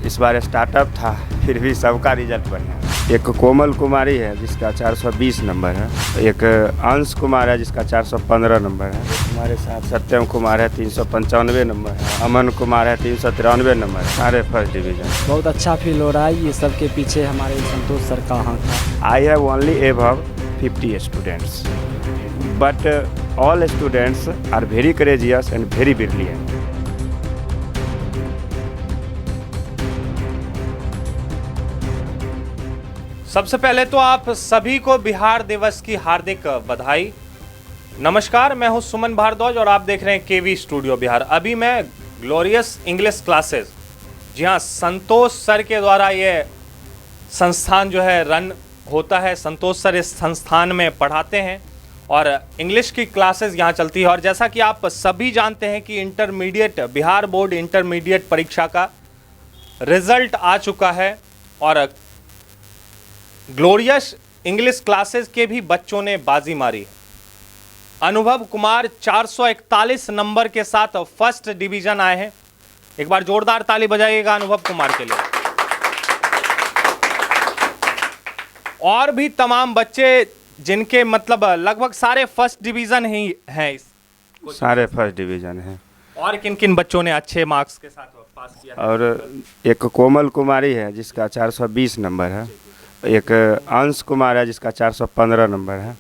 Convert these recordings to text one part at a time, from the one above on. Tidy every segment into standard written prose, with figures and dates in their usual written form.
इस बार स्टार्टअप था, फिर भी सबका रिजल्ट बढ़िया। एक कोमल कुमारी है जिसका 420 नंबर है, एक अंश कुमार है जिसका 415 नंबर है, हमारे साथ सत्यम कुमार है 395 नंबर है, अमन कुमार है 393 नंबर है, सारे फर्स्ट डिवीजन। बहुत अच्छा फील हो रहा है। ये सब के पीछे हमारे संतोष सर का हाथ है। आई have only above 50 students, but all students are very courageous and very brilliant. सबसे पहले तो आप सभी को बिहार दिवस की हार्दिक बधाई। नमस्कार, मैं हूं सुमन भारद्वाज और आप देख रहे हैं केवी स्टूडियो बिहार। अभी मैं ग्लोरियस इंग्लिश क्लासेस, जी हाँ, संतोष सर के द्वारा ये संस्थान जो है रन होता है। संतोष सर इस संस्थान में पढ़ाते हैं और इंग्लिश की क्लासेस यहाँ चलती है। और जैसा कि आप सभी जानते हैं कि इंटरमीडिएट, बिहार बोर्ड इंटरमीडिएट परीक्षा का रिजल्ट आ चुका है और ग्लोरियस इंग्लिश क्लासेस के भी बच्चों ने बाजी मारी। अनुभव कुमार 441 नंबर के साथ फर्स्ट डिवीजन आए हैं। एक बार जोरदार ताली बजाइएगा अनुभव कुमार के लिए। और भी तमाम बच्चे जिनके मतलब लगभग सारे फर्स्ट डिवीजन ही हैं, सारे फर्स्ट डिवीजन हैं। और किन किन बच्चों ने अच्छे मार्क्स के साथ पास किया है? और एक कोमल कुमारी है जिसका 420 नंबर है, एक अंश कुमार है जिसका 415 नंबर है,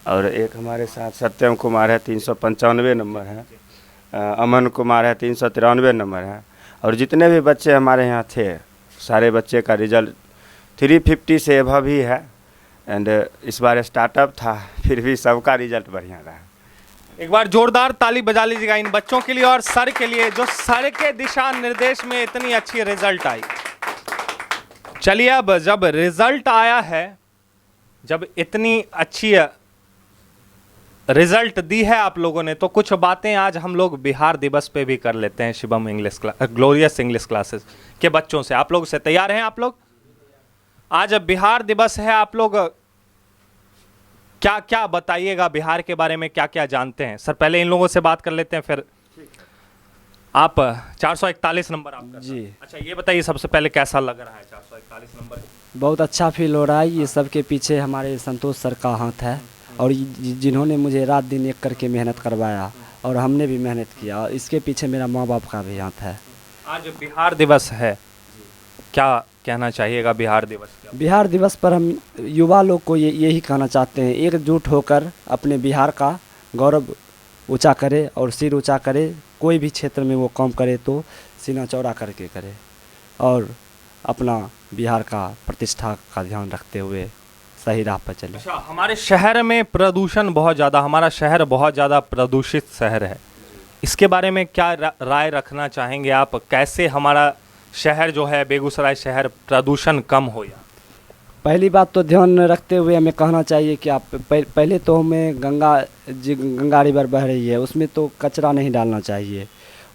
और एक हमारे साथ सत्यम कुमार है 395 नंबर है, अमन कुमार है 393 नंबर है। और जितने भी बच्चे हमारे यहाँ थे, सारे बच्चे का रिजल्ट 350 से अबव ही है। एंड इस बार स्टार्टअप था, फिर भी सबका रिजल्ट बढ़िया रहा। एक बार जोरदार ताली बजा लीजिएगा इन बच्चों के लिए और सर के लिए, जो सर के दिशा निर्देश में इतनी अच्छी रिजल्ट आई। चलिए, अब जब रिजल्ट आया है, जब इतनी अच्छी रिजल्ट दी है आप लोगों ने, तो कुछ बातें आज हम लोग बिहार दिवस पे भी कर लेते हैं। Shivam English glorious English classes के बच्चों से। आप लोग से तैयार हैं? आप लोग आज बिहार दिवस है, आप लोग क्या क्या बताइएगा बिहार के बारे में, क्या क्या जानते हैं? सर पहले इन लोगों से बात कर लेते हैं, फिर आप 441 नंबर आपका। जी, अच्छा, ये बताइए सबसे पहले कैसा लग रहा है 441 नंबर? बहुत अच्छा फील हो रहा है। ये सब के पीछे हमारे संतोष सर का हाथ है और जिन्होंने मुझे रात दिन एक करके मेहनत करवाया और हमने भी मेहनत किया, और इसके पीछे मेरा माँ बाप का भी हाथ है। आज बिहार दिवस है, क्या कहना चाहिएगा बिहार दिवस? बिहार दिवस पर हम युवा लोग को यही कहना चाहते हैं, एकजुट होकर अपने बिहार का गौरव ऊंचा करे और सिर ऊंचा करे। कोई भी क्षेत्र में वो काम करे तो सीना चौड़ा करके करे और अपना बिहार का प्रतिष्ठा का ध्यान रखते हुए सही राह पर चले। अच्छा, हमारे शहर में प्रदूषण बहुत ज़्यादा, हमारा शहर बहुत ज़्यादा प्रदूषित शहर है। इसके बारे में क्या राय रखना चाहेंगे आप? कैसे हमारा शहर जो है, बेगूसराय शहर, प्रदूषण कम हो? या पहली बात तो ध्यान रखते हुए हमें कहना चाहिए कि आप पहले तो हमें गंगा रिवर बह रही है, उसमें तो कचरा नहीं डालना चाहिए।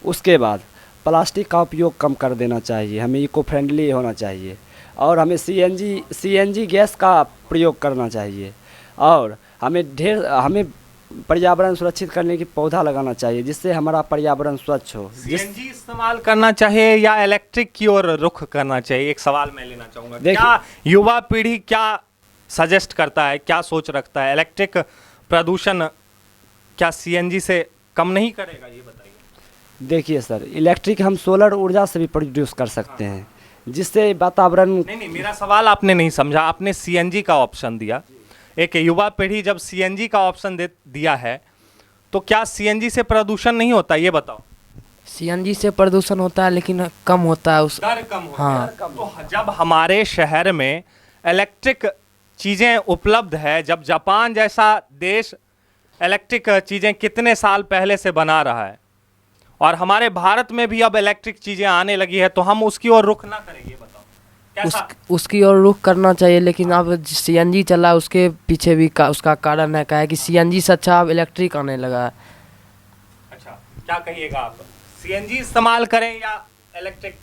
उसके बाद प्लास्टिक का उपयोग कम कर देना चाहिए, हमें इको फ्रेंडली होना चाहिए और हमें सीएनजी गैस का प्रयोग करना चाहिए। और हमें पर्यावरण सुरक्षित करने की पौधा लगाना चाहिए, जिससे हमारा पर्यावरण स्वच्छ हो। सीएनजी इस्तेमाल करना चाहिए या इलेक्ट्रिक की ओर रुख करना चाहिए? एक सवाल मैं लेना चाहूँगा, क्या युवा पीढ़ी क्या सजेस्ट करता है, क्या सोच रखता है? इलेक्ट्रिक प्रदूषण क्या सीएनजी से कम नहीं करेगा, ये बताइए। देखिए सर, इलेक्ट्रिक हम सोलर ऊर्जा से भी प्रोड्यूस कर सकते हैं, जिससे वातावरण। नहीं, मेरा सवाल आपने नहीं समझा। आपने सीएनजी का ऑप्शन दिया। एक युवा पीढ़ी जब सीएनजी का ऑप्शन दिया है, तो क्या सीएनजी से प्रदूषण नहीं होता, ये बताओ। सीएनजी से प्रदूषण होता है लेकिन कम होता है, दर कम होता हाँ। है। तो जब हमारे शहर में इलेक्ट्रिक चीज़ें उपलब्ध है, जब जापान जैसा देश इलेक्ट्रिक चीज़ें कितने साल पहले से बना रहा है और हमारे भारत में भी अब इलेक्ट्रिक चीज़ें आने लगी है, तो हम उसकी ओर रुख ना करें, ये बताओ कैसा? उसकी ओर रुख करना चाहिए, लेकिन अब सीएनजी चला, उसके पीछे भी उसका कारण है, क्या है कि सीएनजी से अच्छा अब इलेक्ट्रिक आने लगा है। अच्छा, क्या कहिएगा आप? सीएनजी इस्तेमाल करें या इलेक्ट्रिक?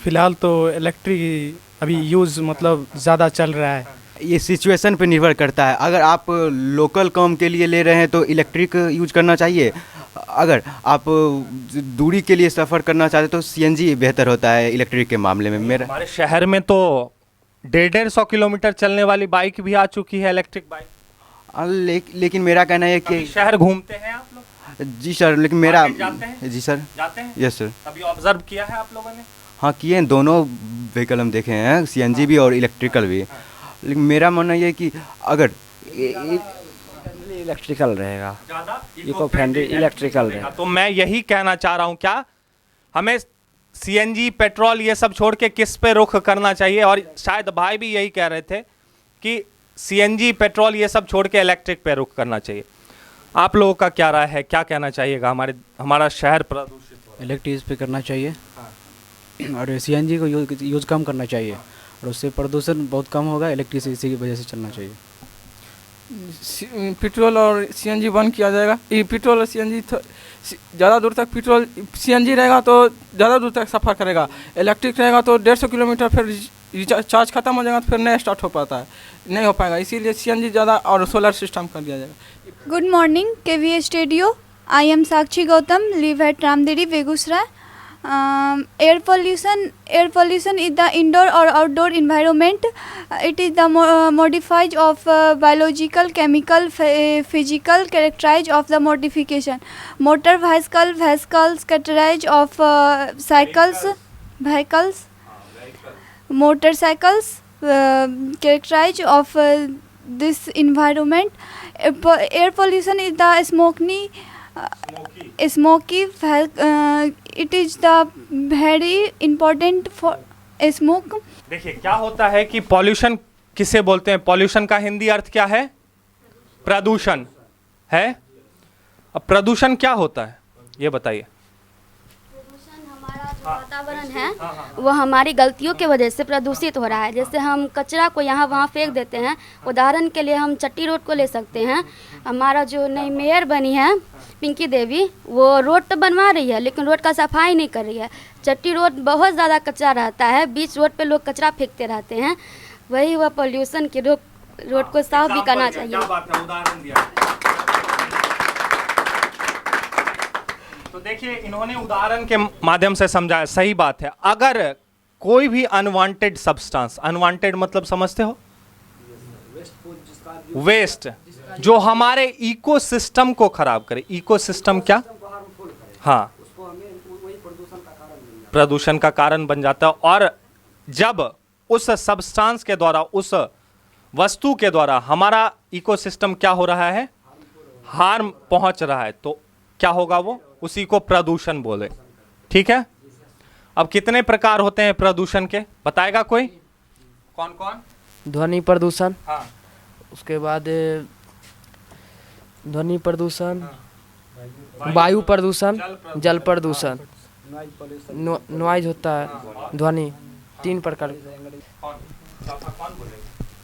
फिलहाल तो इलेक्ट्रिक अभी यूज़ मतलब ज़्यादा चल रहा है। ये सिचुएशन पे निर्भर करता है। अगर आप लोकल काम के लिए ले रहे हैं तो इलेक्ट्रिक यूज करना चाहिए। अगर आप दूरी के लिए सफ़र करना चाहते तो सीएनजी बेहतर होता है इलेक्ट्रिक के मामले में। मेरा हमारे शहर में तो 150 किलोमीटर चलने वाली बाइक भी आ चुकी है, इलेक्ट्रिक बाइक। लेकिन मेरा कहना है कि शहर घूमते हैं आप लोग? जी सर, लेकिन मेरा मार्केट जाते हैं? जी सर, जाते हैं? Yes sir. अभी ऑब्जर्व किया है आप लोगों ने? हाँ किए हैं, दोनों व्हीकल हम देखे हैं, सीएनजी भी और इलेक्ट्रिकल भी। लेकिन मेरा मानना ये है कि अगर इलेक्ट्रिकल रहेगा, ज़्यादा इको फ्रेंडली इलेक्ट्रिकल रहेगा। तो मैं यही कहना चाह रहा हूँ, क्या हमें सीएनजी पेट्रोल ये सब छोड़ के किस पे रुख करना चाहिए? और शायद भाई भी यही कह रहे थे कि सीएनजी पेट्रोल ये सब छोड़ के इलेक्ट्रिक पे रुख करना चाहिए। आप लोगों का क्या राय है, क्या कहना चाहिएगा? हमारा शहर प्रदूषित हो, इलेक्ट्रिक पे करना चाहिए और सीएनजी को यूज़ कम करना चाहिए और उससे प्रदूषण बहुत कम होगा। इलेक्ट्रिसिटी की वजह से चलना चाहिए। पेट्रोल और सीएनजी बंद किया जाएगा। ये पेट्रोल और सीएनजी ज़्यादा दूर तक, पेट्रोल सीएनजी रहेगा तो ज़्यादा दूर तक सफ़र करेगा, इलेक्ट्रिक रहेगा तो 150 किलोमीटर फिर चार्ज खत्म हो जाएगा तो फिर नया स्टार्ट हो पाता है, नहीं हो पाएगा। इसीलिए सीएनजी ज़्यादा और सोलर सिस्टम कर दिया जाएगा। Good morning KV studio, I am Sakshi Gautam, live at Ramderi, Begusarai. Air pollution is the indoor or outdoor environment. It is the modified of biological, chemical, physical characterized of the modification. Motor vehicles characterized of vehicles, motorcycles characterized of this environment. Air pollution is the smoky. It is the very important for smoke. देखिए क्या होता है कि pollution किसे बोलते हैं? Pollution का हिंदी अर्थ क्या है? प्रदूषण है। अब प्रदूषण क्या होता है ये बताइए। हमारा जो वातावरण है वो हमारी गलतियों की वजह से प्रदूषित हो रहा है। जैसे हम कचरा को यहाँ वहाँ फेंक देते हैं। उदाहरण के लिए हम चट्टी रोड को ले सकते हैं। हमारा जो नई मेयर बनी है पिंकी देवी, वो रोड तो बनवा रही है लेकिन रोड का सफाई नहीं कर रही है। चट्टी रोड बहुत ज़्यादा कचरा रहता है, बीच रोड पे लोग कचरा फेंकते रहते हैं। वही हुआ पॉल्यूशन की रोड को साफ भी करना चाहिए। क्या बात है, उदाहरण दिया। तो देखिए इन्होंने उदाहरण के माध्यम से समझाया, सही बात है। अगर कोई भी अनवांटेड सब्सटेंस, अनवांटेड मतलब समझते हो? वेस्ट जो हमारे इकोसिस्टम को खराब करे। इकोसिस्टम क्या? हाँ, प्रदूषण का कारण बन जाता है। और जब उस सब्सटेंस के द्वारा, उस वस्तु के द्वारा हमारा इकोसिस्टम क्या हो रहा है? हार्म पहुंच रहा है, तो क्या होगा? वो उसी को प्रदूषण बोले। ठीक है। अब कितने प्रकार होते हैं प्रदूषण के, बताएगा कोई? कौन कौन? ध्वनि प्रदूषण, हाँ, उसके बाद ध्वनि प्रदूषण, वायु प्रदूषण, जल प्रदूषण, नॉइज होता है, ध्वनि, 3 प्रकार।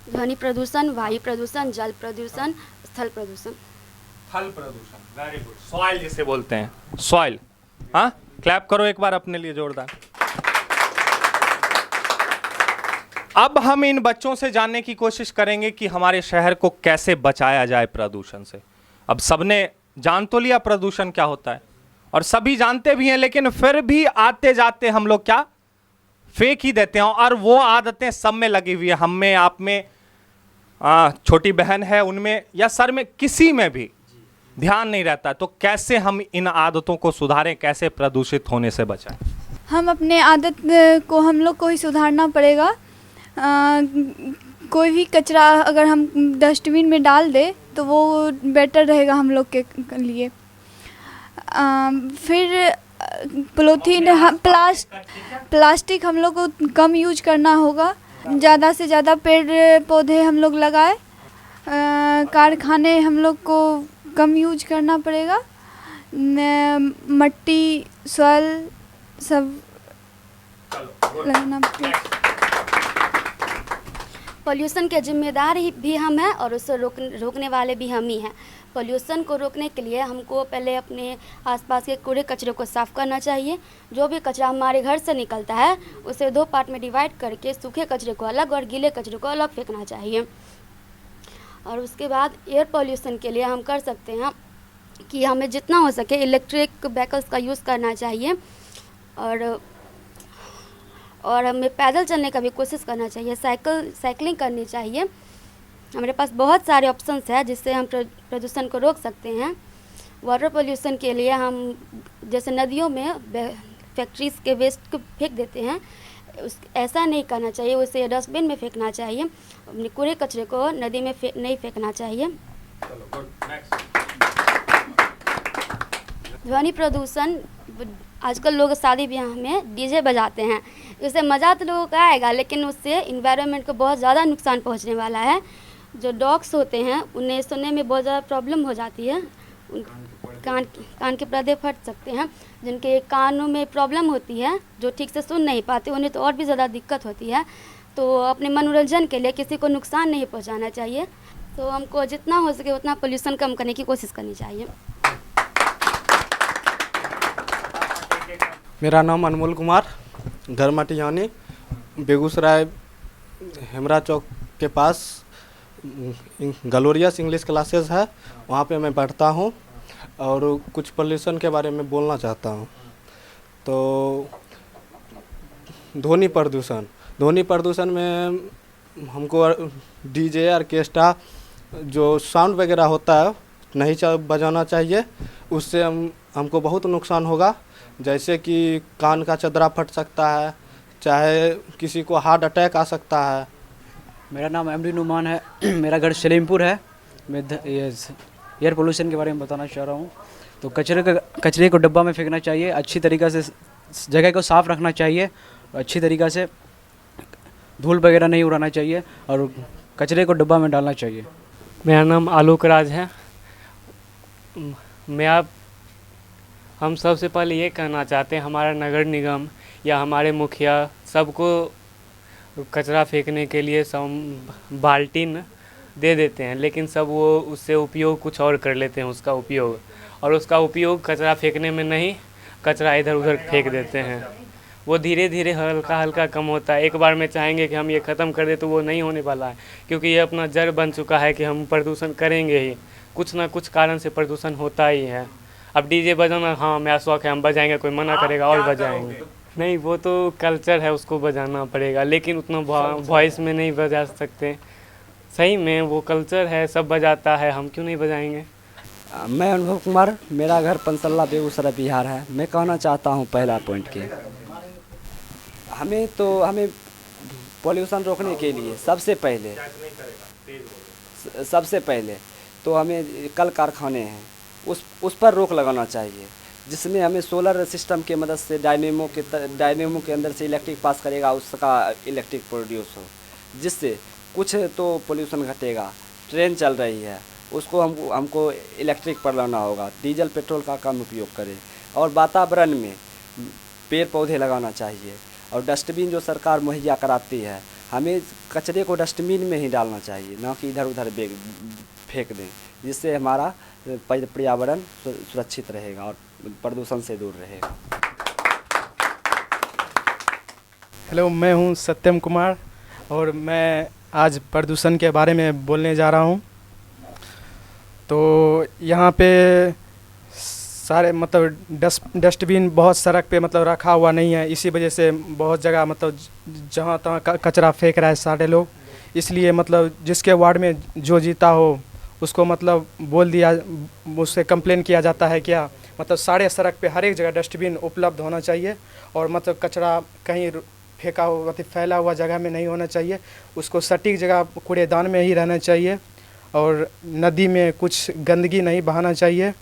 ध्वनि प्रदूषण, वायु प्रदूषण, जल प्रदूषण, स्थल प्रदूषण। स्थल प्रदूषण, वेरी गुड। सॉइल जिसे बोलते हैं, सॉइल। हाँ, क्लैप करो एक बार अपने लिए जोरदार। अब हम इन बच्चों से जानने की कोशिश करेंगे कि हमारे शहर को कैसे बचाया जाए प्रदूषण से। अब सबने जान तो लिया प्रदूषण क्या होता है और सभी जानते भी हैं, लेकिन फिर भी आते जाते हम लोग क्या फेंक ही देते हैं। और वो आदतें सब में लगी हुई है, हम में, आप में, छोटी बहन है उनमें, या सर में, किसी में भी ध्यान नहीं रहता। तो कैसे हम इन आदतों को सुधारें, कैसे प्रदूषित होने से बचाएं? हम अपने आदत को हम लोग को ही सुधारना पड़ेगा। कोई भी कचरा अगर हम डस्टबिन में डाल दे तो वो बेटर रहेगा हम लोग के लिए। फिर पॉलीथीन, प्लास्टिक हम लोग को कम यूज करना होगा। ज़्यादा से ज़्यादा पेड़ पौधे हम लोग लगाए। कारखाने हम लोग को कम यूज करना पड़ेगा। मट्टी, सॉइल सब लगाना पड़ेगा। पॉल्यूशन के जिम्मेदार भी हम हैं और उसे रोकने वाले भी हम ही हैं। पॉल्यूशन को रोकने के लिए हमको पहले अपने आसपास के कूड़े कचरे को साफ़ करना चाहिए। जो भी कचरा हमारे घर से निकलता है उसे 2 पार्ट में डिवाइड करके सूखे कचरे को अलग और गीले कचरे को अलग फेंकना चाहिए। और उसके बाद एयर पॉल्यूशन के लिए हम कर सकते हैं कि हमें जितना हो सके इलेक्ट्रिक व्हीकल्स का यूज़ करना चाहिए और हमें पैदल चलने का भी कोशिश करना चाहिए, साइकिलिंग करनी चाहिए। हमारे पास बहुत सारे ऑप्शंस हैं जिससे हम प्रदूषण को रोक सकते हैं। वाटर पोल्यूशन के लिए हम जैसे नदियों में फैक्ट्रीज़ के वेस्ट को फेंक देते हैं, ऐसा नहीं करना चाहिए, उसे डस्टबिन में फेंकना चाहिए। अपने कूड़े कचरे को नदी में नहीं फेंकना चाहिए। ध्वनि प्रदूषण, आजकल लोग शादी ब्याह में डीजे बजाते हैं, उससे मज़ा तो लोगों का आएगा, लेकिन उससे इन्वायरमेंट को बहुत ज़्यादा नुकसान पहुंचने वाला है। जो डॉग्स होते हैं उन्हें सुनने में बहुत ज़्यादा प्रॉब्लम हो जाती है, कान के पर्दे फट सकते हैं। जिनके कानों में प्रॉब्लम होती है, जो ठीक से सुन नहीं पाते, उन्हें तो और भी ज़्यादा दिक्कत होती है। तो अपने मनोरंजन के लिए किसी को नुकसान नहीं पहुंचाना चाहिए। तो हमको जितना हो सके उतना पोल्यूशन कम करने की कोशिश करनी चाहिए। मेरा नाम अनमोल कुमार, घर मटियानी, बेगूसराय हेमरा चौक के पास ग्लोरियस इंग्लिश क्लासेस है, वहाँ पे मैं पढ़ता हूँ और कुछ पोल्यूशन के बारे में बोलना चाहता हूँ। तो ध्वनि प्रदूषण में हमको डीजे ऑर्केस्ट्रा जो साउंड वगैरह होता है नहीं बजाना चाहिए, उससे हमको बहुत नुकसान होगा। जैसे कि कान का चदरा फट सकता है, चाहे किसी को हार्ट अटैक आ सकता है। मेरा नाम एमडी नुमान है, मेरा घर सलीमपुर है। मैं एयर पोल्यूशन के बारे में बताना चाह रहा हूँ। तो कचरे को डब्बा में फेंकना चाहिए, अच्छी तरीक़ा से जगह को साफ़ रखना चाहिए, अच्छी तरीक़ा से धूल वगैरह नहीं उड़ाना चाहिए और कचरे को डब्बा में डालना चाहिए। मेरा नाम आलोक राज है। हम सबसे पहले ये कहना चाहते हैं, हमारा नगर निगम या हमारे मुखिया सबको कचरा फेंकने के लिए सब बाल्टीन दे देते हैं, लेकिन सब वो उससे उपयोग कुछ और कर लेते हैं उसका उपयोग कचरा फेंकने में नहीं, कचरा इधर उधर फेंक देते हैं। वो धीरे धीरे हल्का कम होता है। एक बार में चाहेंगे कि हम ये ख़त्म कर दे तो वो नहीं होने वाला है, क्योंकि ये अपना जड़ बन चुका है कि हम प्रदूषण करेंगे ही, कुछ ना कुछ कारण से प्रदूषण होता ही है। अब डीजे बजाना, हाँ मेरा शौक़ है, हम बजाएंगे, कोई मना करेगा और बजाएंगे नहीं, वो तो कल्चर है, उसको बजाना पड़ेगा, लेकिन उतना वॉइस में नहीं बजा सकते। सही में वो कल्चर है, सब बजाता है, हम क्यों नहीं बजाएंगे। मैं अनुभव कुमार, मेरा घर पंसल्ला बेगूसराय बिहार है। मैं कहना चाहता हूँ पहला पॉइंट के हमें पॉल्यूशन रोकने के लिए सबसे पहले तो हमें कल कारखाने हैं उस पर रोक लगाना चाहिए, जिसमें हमें सोलर सिस्टम के मदद से डायनेमो के अंदर से इलेक्ट्रिक पास करेगा, उसका इलेक्ट्रिक प्रोड्यूस हो, जिससे कुछ तो पोल्यूशन घटेगा। ट्रेन चल रही है, उसको हमको इलेक्ट्रिक पर लाना होगा, डीजल पेट्रोल का कम उपयोग करें और वातावरण में पेड़ पौधे लगाना चाहिए। और डस्टबिन जो सरकार मुहैया कराती है, हमें कचरे को डस्टबिन में ही डालना चाहिए, ना कि इधर उधर फेंक दें, जिससे हमारा पर्यावरण सुरक्षित रहेगा और प्रदूषण से दूर रहेगा। हेलो, मैं हूं सत्यम कुमार और मैं आज प्रदूषण के बारे में बोलने जा रहा हूं। तो यहाँ पे सारे डस्टबिन बहुत सड़क पे रखा हुआ नहीं है, इसी वजह से बहुत जगह जहाँ तहाँ कचरा फेंक रहा है सारे लोग। इसलिए जिसके वार्ड में जो जीता हो उसको उससे कंप्लेन किया जाता है क्या, सारे सड़क पे हर एक जगह डस्टबिन उपलब्ध होना चाहिए और कचरा कहीं फेंका हुआ फैला हुआ जगह में नहीं होना चाहिए, उसको सटीक जगह कूड़ेदान में ही रहना चाहिए और नदी में कुछ गंदगी नहीं बहाना चाहिए।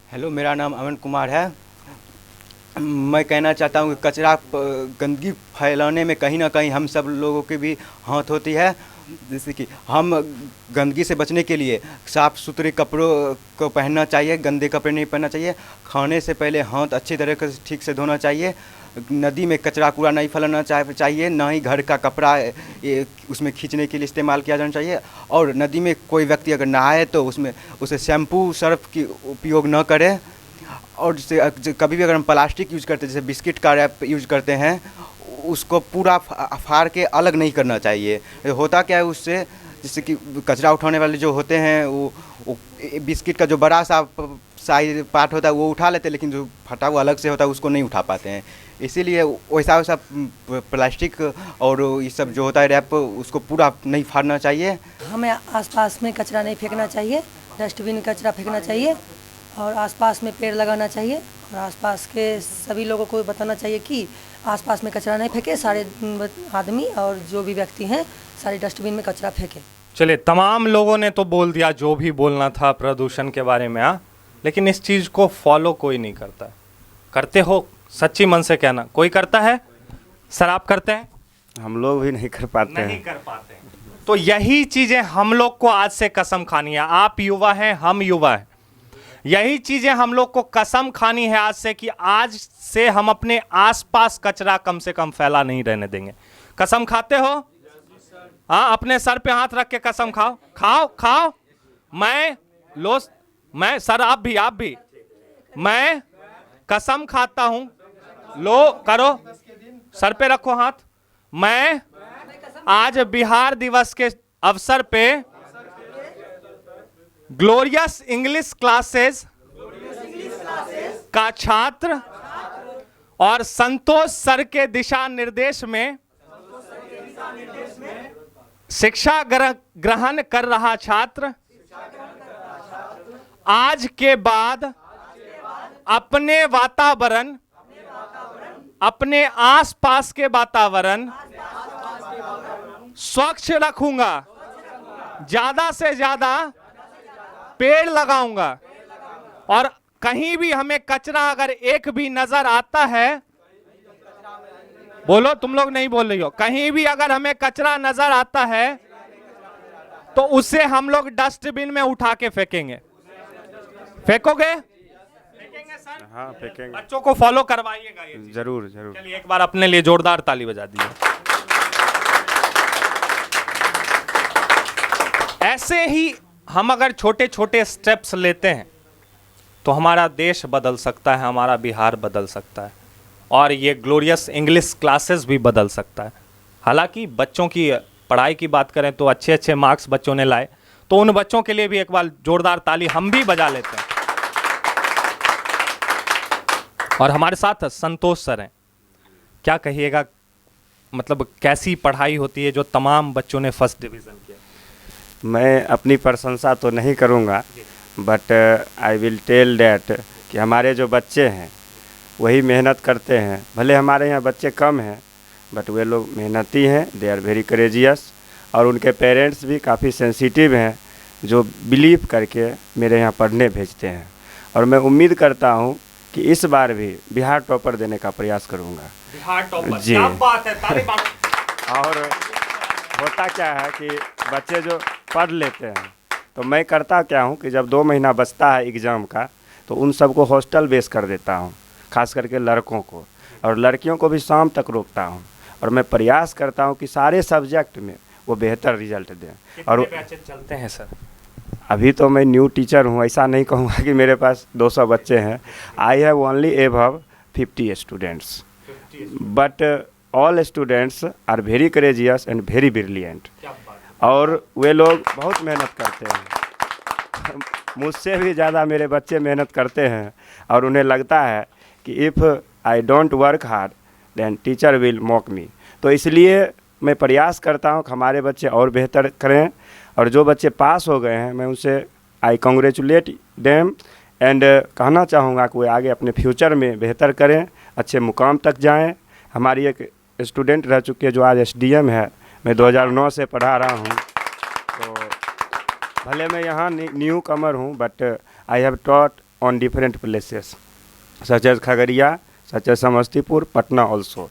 हेलो, मेरा नाम अमन कुमार है। मैं कहना चाहता हूँ कि कचरा गंदगी फैलाने में कहीं ना कहीं हम सब लोगों की भी हाथ होती है। जैसे कि हम गंदगी से बचने के लिए साफ़ सुथरे कपड़ों को पहनना चाहिए, गंदे कपड़े नहीं पहनना चाहिए। खाने से पहले हाथ अच्छी तरह से ठीक से धोना चाहिए। नदी में कचरा कूड़ा नहीं फैलाना चाहिए, ना ही घर का कपड़ा उसमें खींचने के लिए इस्तेमाल किया जाना चाहिए। और नदी में कोई व्यक्ति अगर नहाए तो उसे शैम्पू सर्फ की उपयोग न करे। और कभी भी अगर हम प्लास्टिक यूज़ करते हैं, जैसे बिस्किट का रैप यूज़ करते हैं, उसको पूरा फाड़ के अलग नहीं करना चाहिए। होता क्या है, उससे जैसे कि कचरा उठाने वाले जो होते हैं वो बिस्किट का जो बड़ा सा साइज पार्ट होता है वो उठा लेते हैं, लेकिन जो फटा हुआ अलग से होता है उसको नहीं उठा पाते हैं। इसीलिए वैसा वैसा प्लास्टिक और ये सब जो होता है रैप उसको पूरा नहीं फाड़ना चाहिए। हमें आसपास में कचरा नहीं फेंकना चाहिए, डस्टबिन में कचरा फेंकना चाहिए और आसपास में पेड़ लगाना चाहिए और आसपास के सभी लोगों को बताना चाहिए कि आसपास में कचरा नहीं फेंके, सारे आदमी और जो भी व्यक्ति हैं सारे डस्टबिन में कचरा फेंके। चलिए, तमाम लोगों ने तो बोल दिया जो भी बोलना था प्रदूषण के बारे में, हाँ, लेकिन इस चीज़ को फॉलो कोई नहीं करता। करते हो? सच्ची मन से कहना, कोई करता है? सर आप करते हैं? हम लोग भी नहीं कर पाते हैं। नहीं कर पाते। तो यही चीज़ें हम लोग को आज से कसम खानी है। आप युवा हैं, हम युवा हैं, यही चीज़ें हम लोग को कसम खानी है आज से कि आज से हम अपने आसपास कचरा कम से कम फैला नहीं रहने देंगे। कसम खाते हो? हाँ, अपने सर पे हाथ रख के कसम खाओ, खाओ खाओ। मैं सर आप भी मैं कसम खाता हूं, लो करो, सर पे रखो हाथ। मैं आज बिहार दिवस के अवसर पे ग्लोरियस इंग्लिश क्लासेस का छात्र और संतोष सर के दिशा निर्देश में शिक्षा ग्रहण कर रहा छात्र आज के बाद अपने वातावरण, अपने आसपास के वातावरण स्वच्छ रखूंगा, ज्यादा से ज्यादा पेड़ लगाऊंगा और कहीं भी हमें कचरा अगर एक भी नजर आता है, बोलो, तुम लोग नहीं बोल रही हो, कहीं भी अगर हमें कचरा नजर आता है तो उसे हम लोग डस्टबिन में उठा के फेंकेंगे। फेंकोगे? फेंकेंगे सर? हाँ, फेंकेंगे। बच्चों को फॉलो करवाइएगा ये चीज़। जरूर जरूर। चलिए एक बार अपने लिए जोरदार ताली बजा दीजिए। ऐसे ही हम अगर छोटे छोटे स्टेप्स लेते हैं तो हमारा देश बदल सकता है, हमारा बिहार बदल सकता है और ये ग्लोरियस इंग्लिश क्लासेस भी बदल सकता है। हालांकि बच्चों की पढ़ाई की बात करें तो अच्छे अच्छे मार्क्स बच्चों ने लाए, तो उन बच्चों के लिए भी एक बार जोरदार ताली हम भी बजा लेते हैं। और हमारे साथ संतोष सर हैं, क्या कहिएगा, मतलब कैसी पढ़ाई होती है जो तमाम बच्चों ने फर्स्ट डिवीज़न किया? मैं अपनी प्रशंसा तो नहीं करूँगा, but I will tell that कि हमारे जो बच्चे हैं वही मेहनत करते हैं। भले हमारे यहाँ बच्चे कम हैं बट वे लोग मेहनती हैं, दे आर वेरी करेजियस, और उनके पेरेंट्स भी काफ़ी सेंसिटिव हैं जो बिलीव करके मेरे यहाँ पढ़ने भेजते हैं। और मैं उम्मीद करता हूँ कि इस बार भी बिहार टॉपर देने का प्रयास करूँगा। बिहार टॉपर, जी। क्या बात है, ताली बात। और होता क्या है कि बच्चे जो पढ़ लेते हैं तो मैं करता क्या हूँ कि जब 2 महीना बचता है एग्ज़ाम का तो उन सबको हॉस्टल बेस कर देता हूँ, खास करके लड़कों को, और लड़कियों को भी शाम तक रोकता हूँ और मैं प्रयास करता हूँ कि सारे सब्जेक्ट में वो बेहतर रिजल्ट दें। और बैचेज चलते हैं सर? अभी तो मैं न्यू टीचर हूँ, ऐसा नहीं कहूँगा कि मेरे पास 200 बच्चे हैं। I have only above 50 students, but all students are very courageous and very brilliant, और वे लोग बहुत मेहनत करते हैं। मुझसे भी ज़्यादा मेरे बच्चे मेहनत करते हैं और उन्हें लगता है कि if I don't work hard then teacher will mock me. तो इसलिए मैं प्रयास करता हूँ कि हमारे बच्चे और बेहतर करें, और जो बच्चे पास हो गए हैं मैं उनसे आई कॉन्ग्रेचुलेट देम एंड कहना चाहूँगा कि वे आगे अपने फ्यूचर में बेहतर करें, अच्छे मुकाम तक जाएं। हमारी एक स्टूडेंट रह चुकी है जो आज SDM है, मैं 2009 से पढ़ा रहा हूँ। तो भले मैं यहाँ न्यू कमर हूँ but I have taught on different places such as Khagaria, such as Samastipur, Patna also.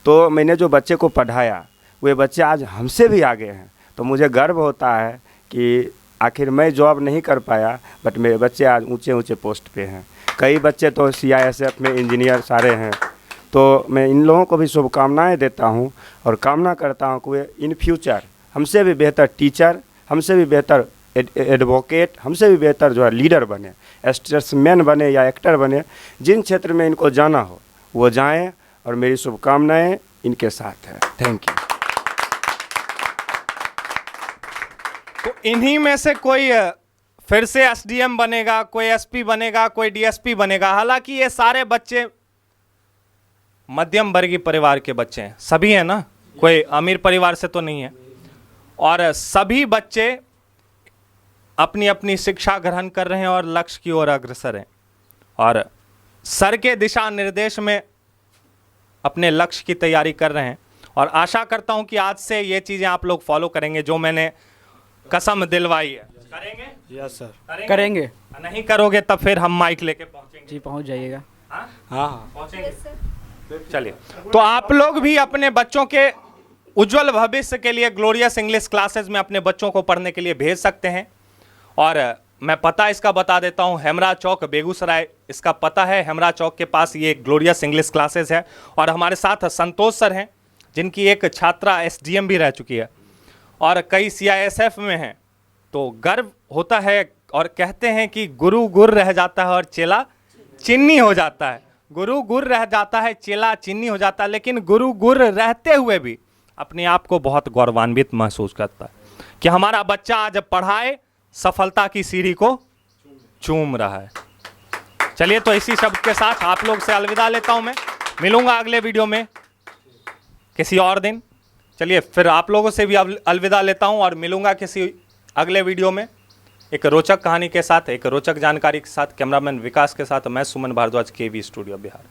तो मैंने जो बच्चे को पढ़ाया वे बच्चे आज हमसे भी आगे हैं, तो मुझे गर्व होता है कि आखिर मैं जॉब नहीं कर पाया बट मेरे बच्चे आज ऊंचे ऊंचे पोस्ट पे हैं। कई बच्चे तो CISF में इंजीनियर सारे हैं। तो मैं इन लोगों को भी शुभकामनाएं देता हूं और कामना करता हूं कि वे इन फ्यूचर हमसे भी बेहतर टीचर, हमसे भी बेहतर एडवोकेट, हमसे भी बेहतर जो है लीडर बने, स्टेट्समैन बने या एक्टर बने। जिन क्षेत्र में इनको जाना हो वो जाएं और मेरी शुभकामनाएं इनके साथ है। Thank you. तो इन्हीं में से कोई फिर से एसडीएम बनेगा, कोई एसपी बनेगा, कोई डीएसपी बनेगा। हालांकि ये सारे बच्चे मध्यम वर्गीय परिवार के बच्चे हैं, सभी हैं ना, कोई अमीर परिवार से तो नहीं है। और सभी बच्चे अपनी अपनी शिक्षा ग्रहण कर रहे हैं और लक्ष्य की ओर अग्रसर हैं और सर के दिशा निर्देश में अपने लक्ष्य की तैयारी कर रहे हैं। और आशा करता हूं कि आज से ये चीजें आप लोग फॉलो करेंगे जो मैंने कसम दिलवाई है। करेंगे? यस सर, करेंगे। नहीं करोगे तब फिर हम माइक लेके पहुंचेंगे। जी पहुंच जाइएगा। हाँ पहुंचेंगे। चलिए, तो आप लोग भी अपने बच्चों के उज्जवल भविष्य के लिए ग्लोरियस इंग्लिश क्लासेस में अपने बच्चों को पढ़ने के लिए भेज सकते हैं। और मैं पता इसका बता देता हूं, हेमरा चौक बेगूसराय इसका पता है। हेमरा चौक के पास ये ग्लोरियस इंग्लिश क्लासेस है। और हमारे साथ संतोष सर हैं जिनकी एक छात्रा एसडीएम भी रह चुकी है और कई सीआईएसएफ में हैं। तो गर्व होता है और कहते हैं कि गुरु गुर रह जाता है और चेला चिन्नी हो जाता है। गुरु गुर रह जाता है, चेला चिन्नी हो जाता है, लेकिन गुरु गुर रहते हुए भी अपने आप को बहुत गौरवान्वित महसूस करता है कि हमारा बच्चा आज पढ़ाए सफलता की सीढ़ी को चूम रहा है। चलिए, तो इसी शब्द के साथ आप लोग से अलविदा लेता हूं मैं। मिलूंगा अगले वीडियो में किसी और दिन। चलिए, फिर आप लोगों से भी अलविदा लेता हूं और मिलूंगा किसी अगले वीडियो में एक रोचक कहानी के साथ, एक रोचक जानकारी के साथ। कैमरामैन विकास के साथ मैं सुमन भारद्वाज, केवी स्टूडियो बिहार।